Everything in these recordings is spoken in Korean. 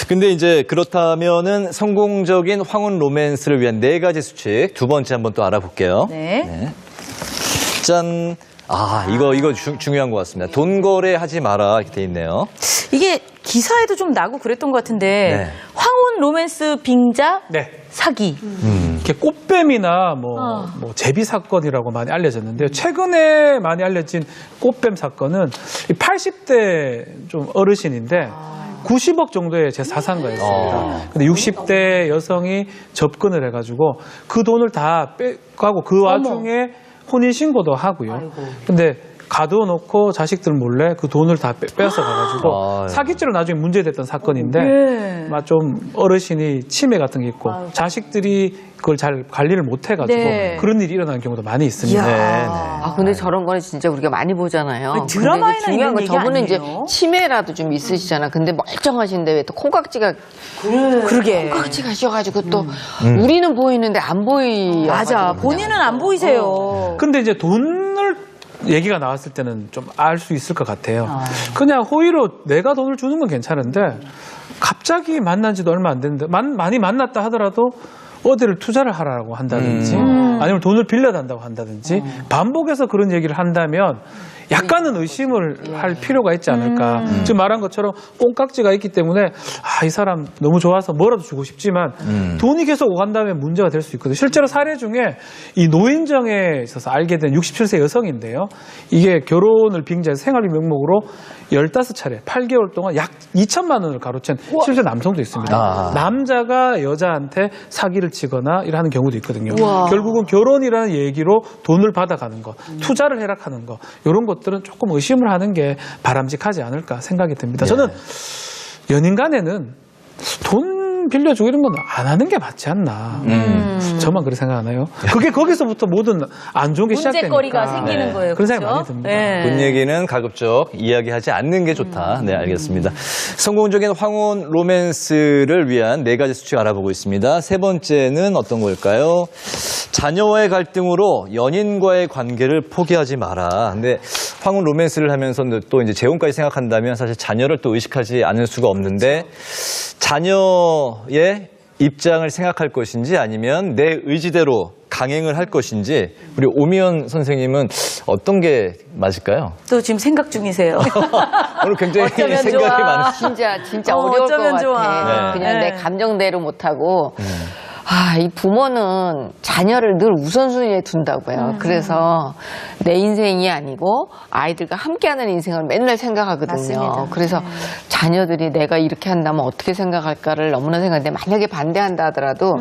근데 이제 그렇다면은 성공적인 황혼 로맨스를 위한 4가지 수칙 두 번째 한번 또 알아볼게요. 네. 짠. 이거 중요한 것 같습니다. 돈 거래하지 마라 이렇게 돼 있네요. 이게 기사에도 좀 나고 그랬던 것 같은데 네. 황혼 로맨스 빙자 네. 사기. 이렇게 꽃뱀이나 뭐 제비 사건이라고 많이 알려졌는데요. 최근에 많이 알려진 꽃뱀 사건은 80대 좀 어르신인데 90억 정도의 제 사상가였습니다. 근데 60대 여성이 접근을 해가지고 그 돈을 다 빼가고 그 와중에 혼인신고도 하고요. 근데 가둬놓고 자식들 몰래 그 돈을 다 뺏어 가가지고 사기죄로 나중에 문제됐던 사건인데 좀 어르신이 치매 같은 게 있고 자식들이 그걸 잘 관리를 못 해가지고 그런 일이 일어나는 경우도 많이 있습니다. 근데 저런 거는 진짜 우리가 많이 보잖아요. 아니, 드라마에나 근데 중요한 건 이런 얘기 저분은 이제 아니에요? 치매라도 좀 있으시잖아. 근데 멀쩡하신데 왜 또 콩깍지가 그러게. 콩깍지가 씌어가지고 또 우리는 보이는데 안 보이. 맞아. 본인은 안 보이세요. 근데 이제 돈을 얘기가 나왔을 때는 좀 알 수 있을 것 같아요. 그냥 호의로 내가 돈을 주는 건 괜찮은데 갑자기 만난 지도 얼마 안 됐는데 많이 만났다 하더라도 어디를 투자를 하라고 한다든지 아니면 돈을 빌려달라고 한다든지 반복해서 그런 얘기를 한다면 약간은 의심을 할 필요가 있지 않을까. 지금 말한 것처럼 꽁깍지가 있기 때문에 이 사람 너무 좋아서 뭐라도 주고 싶지만 돈이 계속 오간다면 문제가 될 수 있거든요. 실제로 사례 중에 이 노인정에 있어서 알게 된 67세 여성인데요. 이게 결혼을 빙자해서 생활비 명목으로 15차례 8개월 동안 약 2천만 원을 가로챈 실제 남성도 있습니다. 남자가 여자한테 사기를 치거나 이러는 경우도 있거든요. 결국은 결혼이라는 얘기로 돈을 받아가는 거, 투자를 해락하는 거 이런 것들은 조금 의심을 하는 게 바람직하지 않을까 생각이 듭니다. 저는 연인 간에는 돈 빌려주고 이런 건 안 하는 게 맞지 않나. 저만 그렇게 생각하나요? 그게 거기서부터 모든 안 좋은 게 시작되니까. 문제거리가 생기는 거예요. 그런 생각이 그렇죠? 많이 듭니다. 돈 얘기는 가급적 이야기하지 않는 게 좋다. 네, 알겠습니다. 성공적인 황혼 로맨스를 위한 4가지 수칙 알아보고 있습니다. 세 번째는 어떤 걸까요? 자녀와의 갈등으로 연인과의 관계를 포기하지 마라. 근데 황혼 로맨스를 하면서 또 이제 재혼까지 생각한다면 사실 자녀를 또 의식하지 않을 수가 없는데 자녀의 입장을 생각할 것인지 아니면 내 의지대로 강행을 할 것인지 우리 오미연 선생님은 어떤 게 맞을까요? 또 지금 생각 중이세요. 오늘 굉장히 어쩌면 생각이 좋아. 많으시죠. 진짜 어려울 것 어쩌면 같아. 좋아. 그냥 네. 내 감정대로 못하고. 이 부모는 자녀를 늘 우선순위에 둔다고요. 그래서 내 인생이 아니고 아이들과 함께하는 인생을 맨날 생각하거든요. 맞습니다. 그래서 자녀들이 내가 이렇게 한다면 어떻게 생각할까를 너무나 생각하는데 만약에 반대한다 하더라도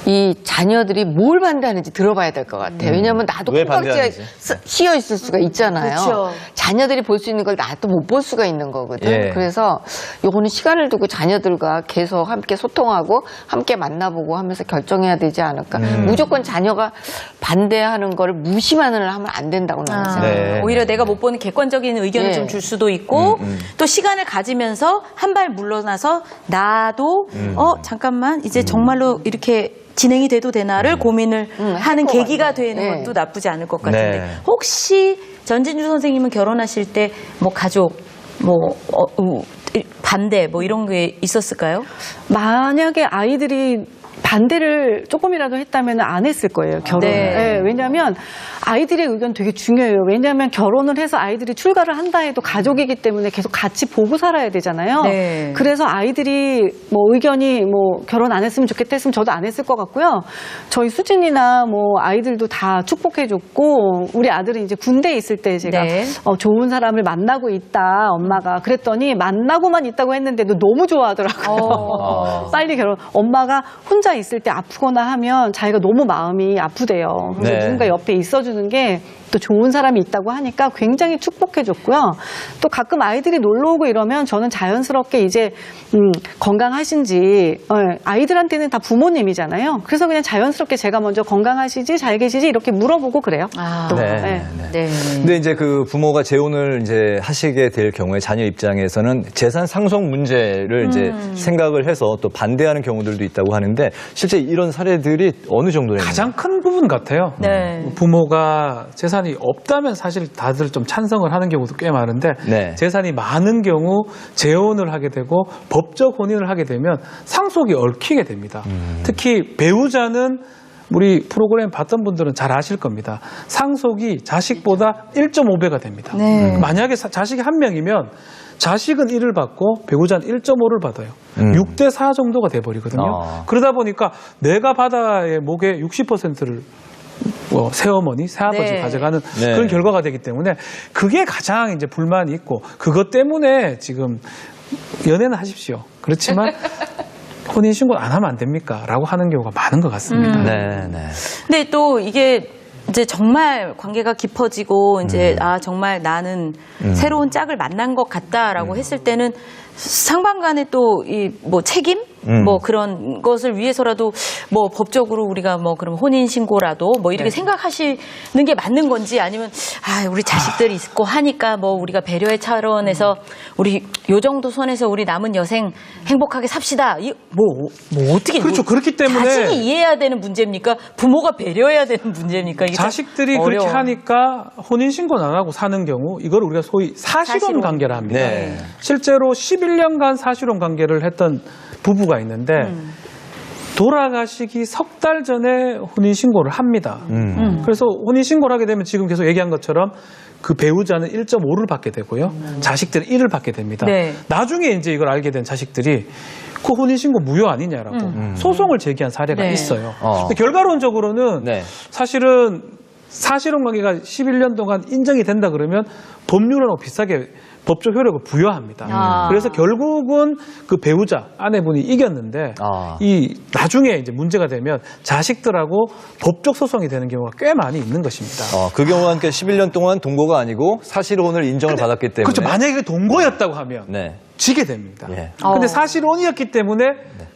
이 자녀들이 뭘 반대하는지 들어봐야 될 것 같아요. 왜냐하면 나도 왜 콩깍지가 반대하는지. 씌어 있을 수가 있잖아요. 그렇죠. 자녀들이 볼 수 있는 걸 나도 못 볼 수가 있는 거거든. 예. 그래서 요거는 시간을 두고 자녀들과 계속 함께 소통하고 함께 만나보고 하면서 결정해야 되지 않을까. 무조건 자녀가 반대하는 거를 무시만을 하면 안 된다고 나는 생각해요. 네. 오히려 내가 못 보는 객관적인 의견을 예. 좀 줄 수도 있고 또 시간을 가지면서 한 발 물러나서 나도 잠깐만 이제 정말로 이렇게 진행이 돼도 되나를 고민을 하는 것 계기가 같아요. 되는 네. 것도 나쁘지 않을 것 같은데 네. 혹시 전진주 선생님은 결혼하실 때 뭐 가족 반대 뭐 이런 게 있었을까요? 만약에 아이들이 반대를 조금이라도 했다면 안 했을 거예요, 결혼을. 네. 네, 왜냐하면 아이들의 의견 되게 중요해요. 왜냐하면 결혼을 해서 아이들이 출가를 한다 해도 가족이기 때문에 계속 같이 보고 살아야 되잖아요. 네. 그래서 아이들이 뭐 의견이 뭐 결혼 안 했으면 좋겠다 했으면 저도 안 했을 것 같고요. 저희 수진이나 뭐 아이들도 다 축복해줬고 우리 아들은 이제 군대에 있을 때 제가 네. 좋은 사람을 만나고 있다, 엄마가. 그랬더니 만나고만 있다고 했는데도 너무 좋아하더라고요. 빨리 결혼. 엄마가 혼자 있을 때 아프거나 하면 자기가 너무 마음이 아프대요. 그래서 네. 누군가 옆에 있어주는 게 또 좋은 사람이 있다고 하니까 굉장히 축복해줬고요. 또 가끔 아이들이 놀러 오고 이러면 저는 자연스럽게 이제 건강하신지 아이들한테는 다 부모님이잖아요. 그래서 그냥 자연스럽게 제가 먼저 건강하시지 잘 계시지 이렇게 물어보고 그래요. 또. 네. 네. 근데 이제 그 부모가 재혼을 이제 하시게 될 경우에 자녀 입장에서는 재산 상속 문제를 이제 생각을 해서 또 반대하는 경우들도 있다고 하는데 실제 이런 사례들이 어느 정도예요? 가장 큰 부분 같아요. 네. 부모가 재산이 없다면 사실 다들 좀 찬성을 하는 경우도 꽤 많은데 네. 재산이 많은 경우 재혼을 하게 되고 법적 혼인을 하게 되면 상속이 얽히게 됩니다. 특히 배우자는 우리 프로그램 봤던 분들은 잘 아실 겁니다. 상속이 자식보다 1.5배가 됩니다. 네. 만약에 자식이 한 명이면 자식은 1을 받고 배우자는 1.5를 받아요. 6대 4 정도가 돼버리거든요. 그러다 보니까 내가 바다의 목의 60%를 새어머니, 새아버지 네. 가져가는 네. 그런 결과가 되기 때문에 그게 가장 이제 불만이 있고 그것 때문에 지금 연애는 하십시오. 그렇지만 혼인신고 안 하면 안 됩니까? 라고 하는 경우가 많은 것 같습니다. 네, 네. 근데 또 이게 이제 정말 관계가 깊어지고 이제 정말 나는 새로운 짝을 만난 것 같다라고 했을 때는 상반 간의 또 이 뭐 책임 뭐 그런 것을 위해서라도 뭐 법적으로 우리가 뭐 그럼 혼인 신고라도 뭐 이렇게 생각하시는 게 맞는 건지 아니면 우리 자식들이 있고 하니까 뭐 우리가 배려의 차원에서 우리 요 정도 선에서 우리 남은 여생 행복하게 삽시다. 뭐 어떻게 그렇죠. 그렇기 때문에 자식이 이해해야 되는 문제입니까? 부모가 배려해야 되는 문제입니까? 이게 참 자식들이 그렇게 어려워. 하니까 혼인신고는 안 하고 사는 경우 이걸 우리가 소위 사실혼 관계라 합니다. 네. 실제로 11년간 사실혼 관계를 했던 부부가 있는데 돌아가시기 석 달 전에 혼인신고를 합니다. 그래서 혼인신고를 하게 되면 지금 계속 얘기한 것처럼 그 배우자는 1.5를 받게 되고요. 자식들은 1을 받게 됩니다. 네. 나중에 이제 이걸 알게 된 자식들이 그 혼인신고 무효 아니냐라고 소송을 제기한 사례가 네. 있어요. 근데 결과론적으로는 네. 사실은 사실혼 관계가 11년 동안 인정이 된다 그러면 법률하고 비슷하게 법적 효력을 부여합니다. 그래서 결국은 그 배우자 아내분이 이겼는데 이 나중에 이제 문제가 되면 자식들하고 법적 소송이 되는 경우가 꽤 많이 있는 것입니다. 그 경우가 그러니까 11년 동안 동거가 아니고 사실혼을 인정을 받았기 때문에. 그렇죠. 만약에 동거였다고 하면 네. 지게 됩니다. 예. 근데 사실혼이었기 때문에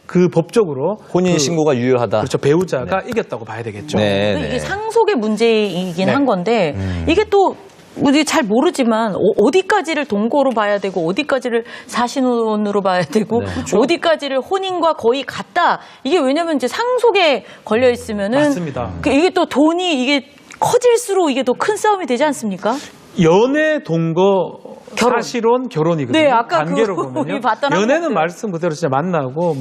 그 법적으로 혼인 신고가 유효하다. 그렇죠. 배우자가 이겼다고 봐야 되겠죠. 네, 네. 이게 상속의 문제이긴 네. 한 건데 이게 또 우리 잘 모르지만 어디까지를 동거로 봐야 되고 어디까지를 사실혼으로 봐야 되고 어디까지를 혼인과 거의 같다. 이게 왜냐면 이제 상속에 걸려 있으면은 맞습니다. 이게 또 돈이 이게 커질수록 이게 더 큰 싸움이 되지 않습니까? 연애, 동거, 결혼. 사실혼, 결혼이거든요. 네, 아까 관계로 그 보면요. 우리 봤던 연애는 항목들. 말씀 그대로 진짜 만나고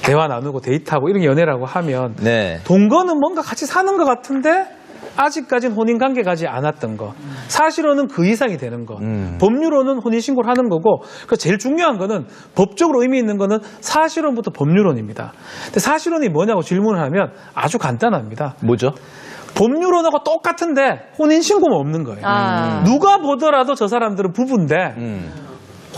대화 나누고 데이트하고 이런 게 연애라고 하면 네. 동거는 뭔가 같이 사는 것 같은데 아직까지는 혼인 관계 가지 않았던 거. 사실혼은 그 이상이 되는 거. 법률혼은 혼인 신고를 하는 거고. 그 제일 중요한 거는 법적으로 의미 있는 거는 사실혼부터 법률혼입니다. 근데 사실혼이 뭐냐고 질문을 하면 아주 간단합니다. 뭐죠? 법률혼하고 똑같은데 혼인신고만 없는 거예요. 누가 보더라도 저 사람들은 부부인데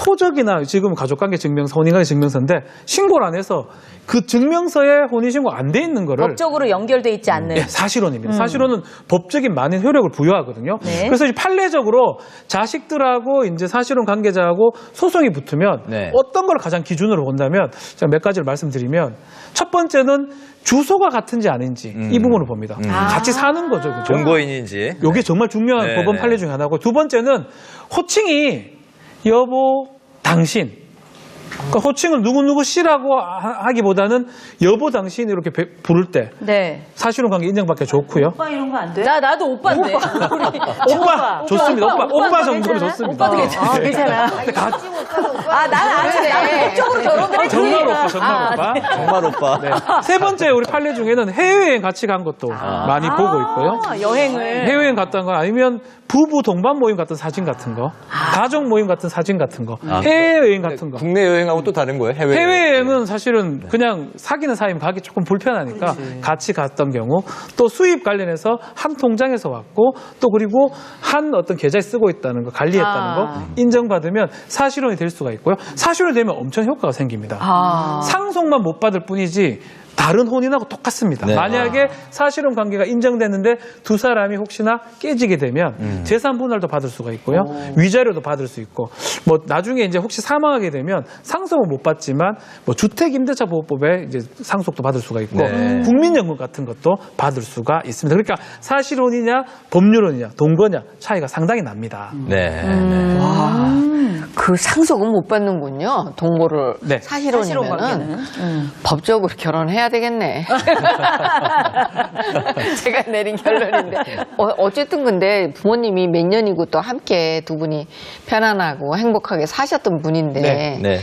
호적이나 지금 가족관계 증명서, 혼인관계 증명서인데 신고를 안 해서 그 증명서에 혼인신고 안 돼 있는 거를 법적으로 연결돼 있지 않는. 네, 사실혼입니다. 사실혼은 법적인 많은 효력을 부여하거든요. 네. 그래서 이제 판례적으로 자식들하고 이제 사실혼 관계자하고 소송이 붙으면 네. 어떤 걸 가장 기준으로 본다면 제가 몇 가지를 말씀드리면 첫 번째는 주소가 같은지 아닌지 이 부분을 봅니다. 같이 사는 거죠. 그죠? 동거인인지. 이게 정말 중요한 네, 법원 네. 판례 중에 하나고 두 번째는 호칭이 여보, 당신. 그러니까 호칭을 누구누구 씨라고 하기보다는 여보, 당신 이렇게 부를 때 네. 사실혼 관계 인정받기 좋고요. 오빠 이런 거 안 돼? 나도 오빠인데. 오빠 좋습니다. 오빠 정도면 괜찮아? 좋습니다. 오빠도 괜찮아. 괜찮아. 나는 아직 법적으로 결혼을 했지. 정말 오빠, 정말 오빠. 정말 오빠. 네. 세 번째 우리 판례 중에는 해외여행 같이 간 것도 많이 보고 있고요. 여행을. 해외여행 갔다 거 아니면 부부 동반 모임 같은 사진 같은 거, 가족 모임 같은 사진 같은 거, 해외여행 같은 거. 국내 여행하고 또 다른 거예요? 해외여행은 사실은 그냥 사귀는 사이면 가기 조금 불편하니까 같이 갔던 경우 또 수입 관련해서 한 통장에서 왔고 또 그리고 한 어떤 계좌에 쓰고 있다는 거 관리했다는 거 인정받으면 사실혼이 될 수가 있고요. 사실혼이 되면 엄청 효과가 생깁니다. 상속만 못 받을 뿐이지 다른 혼인하고 똑같습니다. 네. 만약에 사실혼 관계가 인정됐는데 두 사람이 혹시나 깨지게 되면 재산 분할도 받을 수가 있고요. 위자료도 받을 수 있고 뭐 나중에 이제 혹시 사망하게 되면 상속은 못 받지만 뭐 주택임대차보호법에 이제 상속도 받을 수가 있고 네. 국민연금 같은 것도 받을 수가 있습니다. 그러니까 사실혼이냐 법률혼이냐 동거냐 차이가 상당히 납니다. 네. 그 상속은 못 받는군요. 동거를 네. 사실혼이면은 법적으로 결혼해야 되겠네. 제가 내린 결론인데 어쨌든 근데 부모님이 몇 년이고 또 함께 두 분이 편안하고 행복하게 사셨던 분인데 네. 네.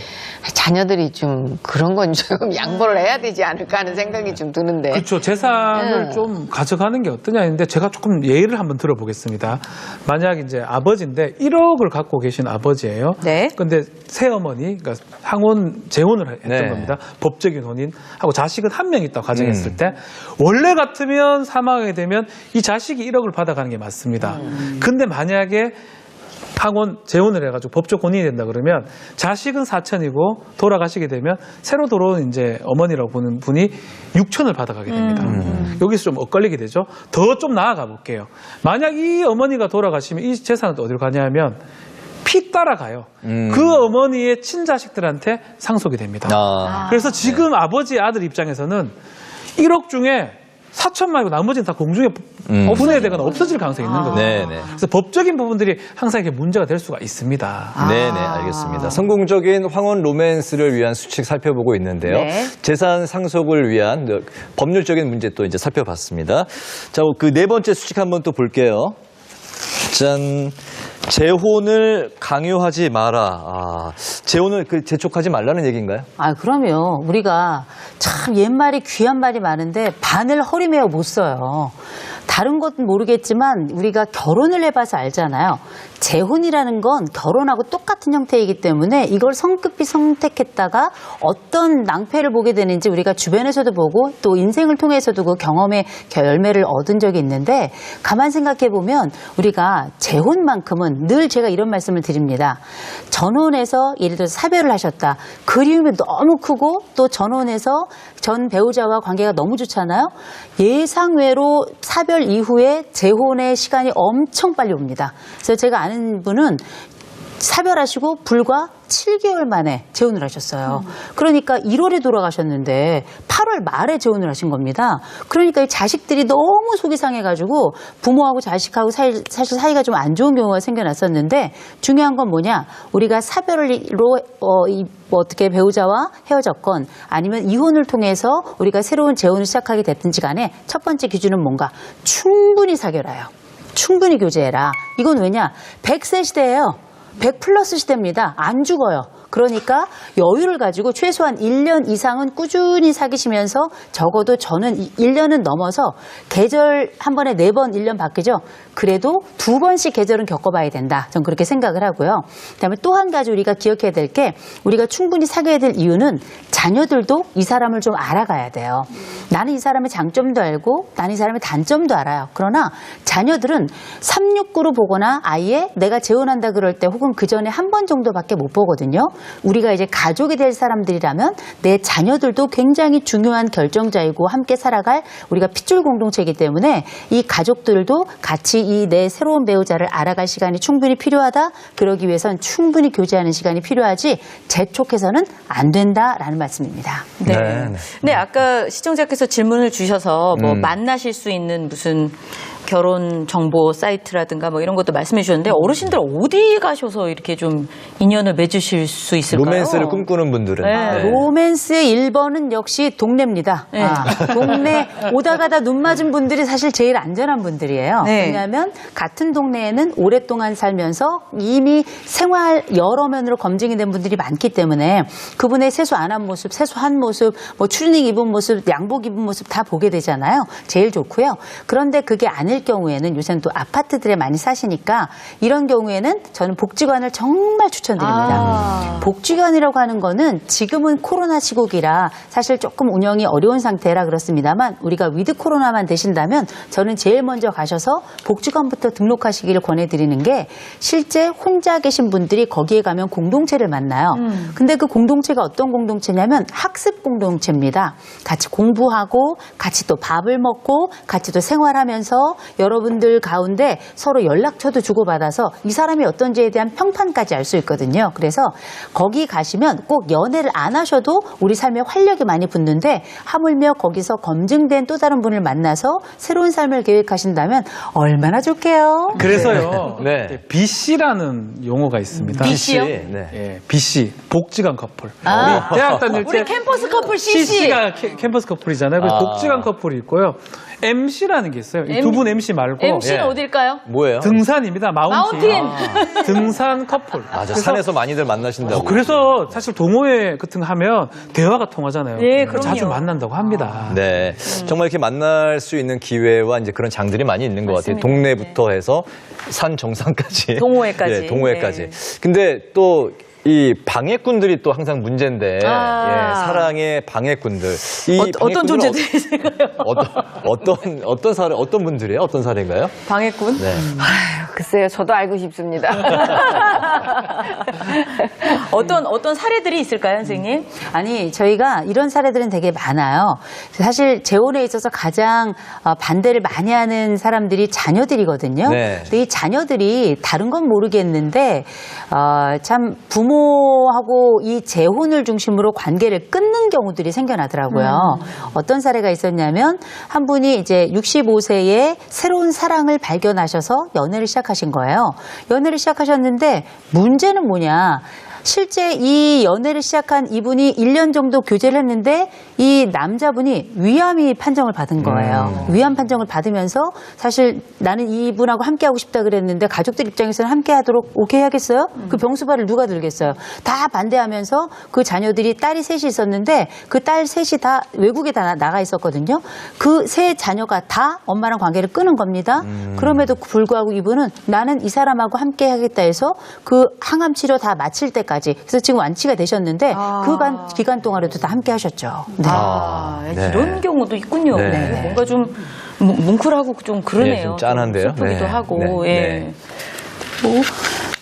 자녀들이 좀 그런 건 좀 양보를 해야 되지 않을까 하는 생각이 좀 드는데. 그렇죠. 재산을 네. 좀 가져가는 게 어떠냐 했는데 제가 조금 예를 한번 들어보겠습니다. 만약 이제 아버지인데 1억을 갖고 계신 아버지예요. 네. 근데 새어머니, 그러니까 상혼 재혼을 했던 네. 겁니다. 법적인 혼인하고 자식은 한 명 있다고 가정했을 때 원래 같으면 사망하게 되면 이 자식이 1억을 받아가는 게 맞습니다. 근데 만약에 상혼 재혼을 해가지고 법적 혼인이 된다 그러면 자식은 4천이고 돌아가시게 되면 새로 들어온 이제 어머니라고 보는 분이 6천을 받아가게 됩니다. 여기서 좀 엇갈리게 되죠. 더 좀 나아가 볼게요. 만약 이 어머니가 돌아가시면 이 재산은 어디로 가냐면 피 따라가요. 그 어머니의 친자식들한테 상속이 됩니다. 그래서 지금 아버지 아들 입장에서는 1억 중에 4천 말고 나머지는 다 공중에 분해되거나 없어질 가능성이 있는 거거든요. 네네. 그래서 법적인 부분들이 항상 이게 문제가 될 수가 있습니다. 네네, 알겠습니다. 성공적인 황혼 로맨스를 위한 수칙 살펴보고 있는데요. 네. 재산 상속을 위한 법률적인 문제 또 이제 살펴봤습니다. 자, 그 네 번째 수칙 한번 또 볼게요. 짠. 재혼을 강요하지 마라. 재혼을 재촉하지 말라는 얘기인가요? 아, 그럼요. 우리가 참 옛말이 귀한 말이 많은데 반을 허리매어 못 써요. 다른 것은 모르겠지만 우리가 결혼을 해봐서 알잖아요. 재혼이라는 건 결혼하고 똑같은 형태이기 때문에 이걸 성급히 선택했다가 어떤 낭패를 보게 되는지 우리가 주변에서도 보고 또 인생을 통해서도 그 경험의 열매를 얻은 적이 있는데 가만 생각해 보면 우리가 재혼만큼은 늘 제가 이런 말씀을 드립니다. 전혼에서 예를 들어서 사별을 하셨다. 그리움이 너무 크고 또 전혼에서 전 배우자와 관계가 너무 좋잖아요. 예상외로 사별 이후에 재혼의 시간이 엄청 빨리 옵니다. 그래서 제가 아는 분은 사별하시고 불과 7개월 만에 재혼을 하셨어요. 그러니까 1월에 돌아가셨는데 8월 말에 재혼을 하신 겁니다. 그러니까 이 자식들이 너무 속이 상해가지고 부모하고 자식하고 사실 사이가 좀 안 좋은 경우가 생겨났었는데 중요한 건 뭐냐? 우리가 사별로 어떻게 배우자와 헤어졌건 아니면 이혼을 통해서 우리가 새로운 재혼을 시작하게 됐든지 간에 첫 번째 기준은 뭔가? 충분히 사귀어라요. 충분히 교제해라. 이건 왜냐? 100세 시대예요. 100 플러스 시대입니다. 안 죽어요. 그러니까 여유를 가지고 최소한 1년 이상은 꾸준히 사귀시면서 적어도 저는 1년은 넘어서 계절 한 번에 4번 1년 바뀌죠. 그래도 2번씩 계절은 겪어봐야 된다. 전 그렇게 생각을 하고요. 그다음에 또 한 가지 우리가 기억해야 될 게 우리가 충분히 사귀어야 될 이유는 자녀들도 이 사람을 좀 알아가야 돼요. 나는 이 사람의 장점도 알고 나는 이 사람의 단점도 알아요. 그러나 자녀들은 369로 보거나 아예 내가 재혼한다 그럴 때 혹은 그 전에 한 번 정도밖에 못 보거든요. 우리가 이제 가족이 될 사람들이라면 내 자녀들도 굉장히 중요한 결정자이고 함께 살아갈 우리가 핏줄 공동체이기 때문에 이 가족들도 같이 이 내 새로운 배우자를 알아갈 시간이 충분히 필요하다. 그러기 위해선 충분히 교제하는 시간이 필요하지 재촉해서는 안 된다라는 말씀입니다. 네. 네, 아까 시청자께서 질문을 주셔서 뭐 만나실 수 있는 무슨 결혼 정보 사이트라든가 뭐 이런 것도 말씀해 주셨는데 어르신들 어디 가셔서 이렇게 좀 인연을 맺으실 수 있을까요? 로맨스를 꿈꾸는 분들은. 네. 로맨스의 1번은 역시 동네입니다. 네. 동네 오다 가다 눈 맞은 분들이 사실 제일 안전한 분들이에요. 네. 왜냐하면 같은 동네에는 오랫동안 살면서 이미 생활 여러 면으로 검증이 된 분들이 많기 때문에 그분의 세수 안 한 모습, 세수한 모습, 뭐 추리닝 입은 모습, 양복 입은 모습 다 보게 되잖아요. 제일 좋고요. 그런데 그게 아닐 경우에는 요새는 또 아파트들에 많이 사시니까 이런 경우에는 저는 복지관을 정말 추천드립니다. 복지관이라고 하는 거는 지금은 코로나 시국이라 사실 조금 운영이 어려운 상태라 그렇습니다만 우리가 위드 코로나만 되신다면 저는 제일 먼저 가셔서 복지관부터 등록하시기를 권해드리는 게 실제 혼자 계신 분들이 거기에 가면 공동체를 만나요. 근데 그 공동체가 어떤 공동체냐면 학습 공동체입니다. 같이 공부하고 같이 또 밥을 먹고 같이 또 생활하면서 여러분들 가운데 서로 연락처도 주고받아서 이 사람이 어떤지에 대한 평판까지 알 수 있거든요. 그래서 거기 가시면 꼭 연애를 안 하셔도 우리 삶에 활력이 많이 붙는데 하물며 거기서 검증된 또 다른 분을 만나서 새로운 삶을 계획하신다면 얼마나 좋게요. 그래서요. 네. BC라는 용어가 있습니다. BC요? 네. 예, BC 복지관 커플. 아. 우리 대학 다닐 때 우리 캠퍼스 커플 CC. CC가 캠퍼스 커플이잖아요. 그래서 복지관 커플이 있고요. MC라는 게 있어요. 두 분 MC 말고 MC는 예. 어딜까요? 뭐예요? 등산입니다. 마운틴. 마운틴. 등산 커플. 맞아. 산에서 많이들 만나신다고. 그래서 사실 동호회 같은 거 하면 대화가 통하잖아요. 예, 그럼요. 자주 만난다고 합니다. 네. 정말 이렇게 만날 수 있는 기회와 이제 그런 장들이 많이 있는 것 같아요. 맞습니다. 동네부터 해서 산 정상까지. 동호회까지. 네, 동호회까지. 네. 근데 또 이 방해꾼들이 또 항상 문제인데, 아. 예, 사랑의 방해꾼들. 이 어떤 방해꾼들은 존재들이 있을까요? 어떤 분들이에요? 어떤 사례인가요? 방해꾼? 네. 글쎄요, 저도 알고 싶습니다. 어떤 사례들이 있을까요, 선생님? 아니, 저희가 이런 사례들은 되게 많아요. 사실 재혼에 있어서 가장 반대를 많이 하는 사람들이 자녀들이거든요. 네. 근데 이 자녀들이 다른 건 모르겠는데 참 부모하고 이 재혼을 중심으로 관계를 끊는 경우들이 생겨나더라고요. 어떤 사례가 있었냐면 한 분이 이제 65세에 새로운 사랑을 발견하셔서 연애를 시작하신 거예요. 연애를 시작하셨는데 문제는 뭐냐? 실제 이 연애를 시작한 이분이 1년 정도 교제를 했는데 이 남자분이 위암이 판정을 받은 거예요. 위암 판정을 받으면서 사실 나는 이분하고 함께하고 싶다 그랬는데 가족들 입장에서는 함께하도록 오케이 하겠어요? 그 병수발을 누가 들겠어요? 다 반대하면서 그 자녀들이 딸이 셋이 있었는데 그 딸 셋이 다 외국에 다 나가 있었거든요. 그 세 자녀가 다 엄마랑 관계를 끊은 겁니다. 그럼에도 불구하고 이분은 나는 이 사람하고 함께하겠다 해서 그 항암 치료 다 마칠 때까지 그래서 지금 완치가 되셨는데 그 기간 동안에도 다 함께 하셨죠. 네. 네. 이런 경우도 있군요. 네. 네. 뭔가 좀 뭉클하고 좀 그러네요. 예, 좀 짠한데요. 좀 슬프기도 네. 하고. 네. 예. 네. 뭐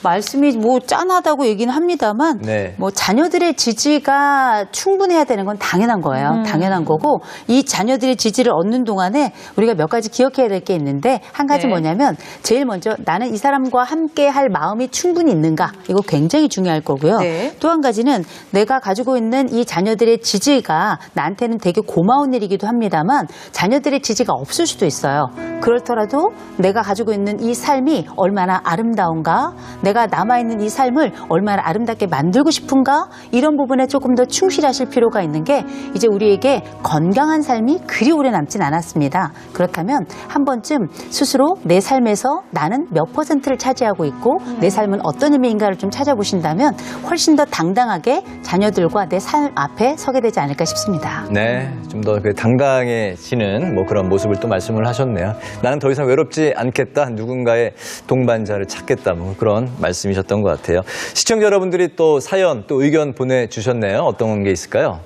말씀이 뭐 짠하다고 얘기는 합니다만 네. 뭐 자녀들의 지지가 충분해야 되는 건 당연한 거예요. 당연한 거고 이 자녀들의 지지를 얻는 동안에 우리가 몇 가지 기억해야 될 게 있는데 한 가지 네. 뭐냐면 제일 먼저 나는 이 사람과 함께 할 마음이 충분히 있는가 이거 굉장히 중요할 거고요. 네. 또 한 가지는 내가 가지고 있는 이 자녀들의 지지가 나한테는 되게 고마운 일이기도 합니다만 자녀들의 지지가 없을 수도 있어요. 그렇더라도 내가 가지고 있는 이 삶이 얼마나 아름다운가 내가 남아있는 이 삶을 얼마나 아름답게 만들고 싶은가 이런 부분에 조금 더 충실하실 필요가 있는 게 이제 우리에게 건강한 삶이 그리 오래 남진 않았습니다. 그렇다면 한 번쯤 스스로 내 삶에서 나는 몇 %를 차지하고 있고 내 삶은 어떤 의미인가를 좀 찾아보신다면 훨씬 더 당당하게 자녀들과 내 삶 앞에 서게 되지 않을까 싶습니다. 네, 좀 더 당당해지는 뭐 그런 모습을 또 말씀을 하셨네요. 나는 더 이상 외롭지 않겠다, 누군가의 동반자를 찾겠다, 뭐 그런 말씀이셨던 것 같아요. 시청자 여러분들이 또 사연, 또 의견 보내주셨네요. 어떤 게 있을까요?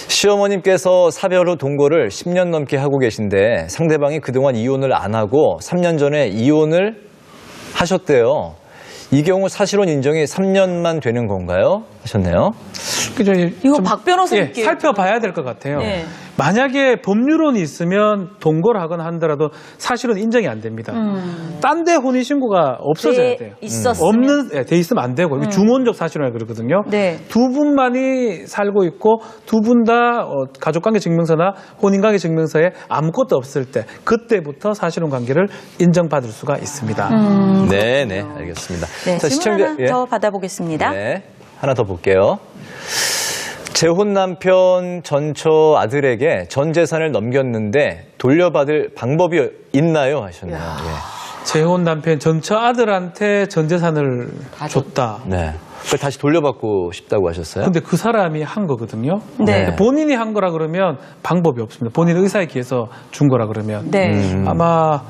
시어머님께서 사별 후 동거를 10년 넘게 하고 계신데 상대방이 그동안 이혼을 안 하고 3년 전에 이혼을 하셨대요. 이 경우 사실혼 인정이 3년만 되는 건가요? 하셨네요. 그죠? 이거 좀, 박 변호사님께 살펴봐야 될 것 같아요. 네. 만약에 법률혼이 있으면 동거를 하거나 한다라도 사실은 인정이 안 됩니다. 딴 데 혼인신고가 없어져야 돼요. 있었으면. 돼 있으면 안 되고 이게 주문적 사실혼이라 그러거든요. 네. 두 분만이 살고 있고 두 분 다 가족관계 증명서나 혼인관계 증명서에 아무것도 없을 때 그때부터 사실혼 관계를 인정받을 수가 있습니다. 네, 네, 알겠습니다. 네, 자, 질문 하나 예. 더 받아보겠습니다. 네, 하나 더 볼게요. 재혼 남편 전처 아들에게 전 재산을 넘겼는데 돌려받을 방법이 있나요? 하셨네요. 예. 재혼 남편 전처 아들한테 전 재산을 줬다. 네. 그걸 다시 돌려받고 싶다고 하셨어요? 근데 그 사람이 한 거거든요. 네. 근데 본인이 한 거라 그러면 방법이 없습니다. 본인 의사에 기해서 준 거라 그러면 네. 아마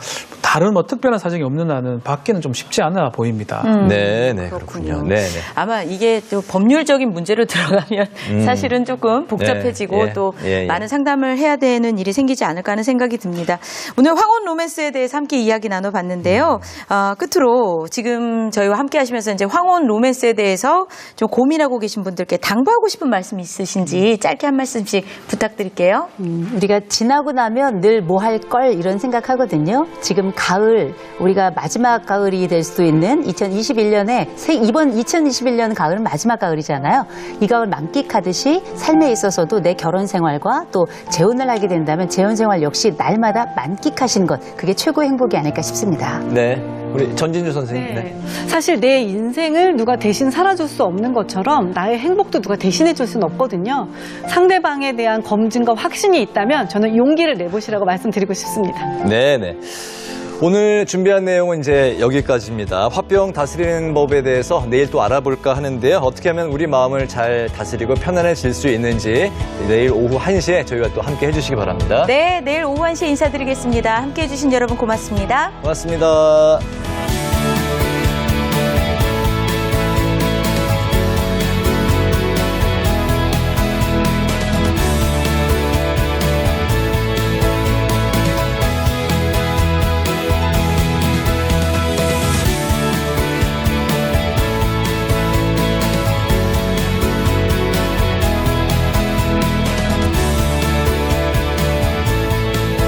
다른 뭐 특별한 사정이 없는 한은 받기는 좀 쉽지 않아 보입니다. 네, 네, 그렇군요. 네, 네. 아마 이게 또 법률적인 문제로 들어가면 사실은 조금 복잡해지고 네, 예, 또 예, 예. 많은 상담을 해야 되는 일이 생기지 않을까 하는 생각이 듭니다. 오늘 황혼 로맨스에 대해서 함께 이야기 나눠봤는데요. 끝으로 지금 저희와 함께 하시면서 이제 황혼 로맨스에 대해서 계속해서 좀 고민하고 계신 분들께 당부하고 싶은 말씀 있으신지 짧게 한 말씀씩 부탁드릴게요. 우리가 지나고 나면 늘 뭐 할 걸 이런 생각하거든요. 지금 가을, 우리가 마지막 가을이 될 수도 있는 2021년에 이번 2021년 가을은 마지막 가을이잖아요. 이 가을 만끽하듯이 삶에 있어서도 내 결혼 생활과 또 재혼을 하게 된다면 재혼 생활 역시 날마다 만끽하시는 것, 그게 최고의 행복이 아닐까 싶습니다. 네. 우리 전진주 선생님. 네. 사실 내 인생을 누가 대신 살아줄 수 없는 것처럼 나의 행복도 누가 대신해 줄 수는 없거든요. 상대방에 대한 검증과 확신이 있다면 저는 용기를 내보시라고 말씀드리고 싶습니다. 네네. 오늘 준비한 내용은 이제 여기까지입니다. 화병 다스리는 법에 대해서 내일 또 알아볼까 하는데요. 어떻게 하면 우리 마음을 잘 다스리고 편안해질 수 있는지 내일 오후 1시에 저희가 또 함께 해주시기 바랍니다. 네, 내일 오후 1시에 인사드리겠습니다. 함께해 주신 여러분 고맙습니다. 고맙습니다.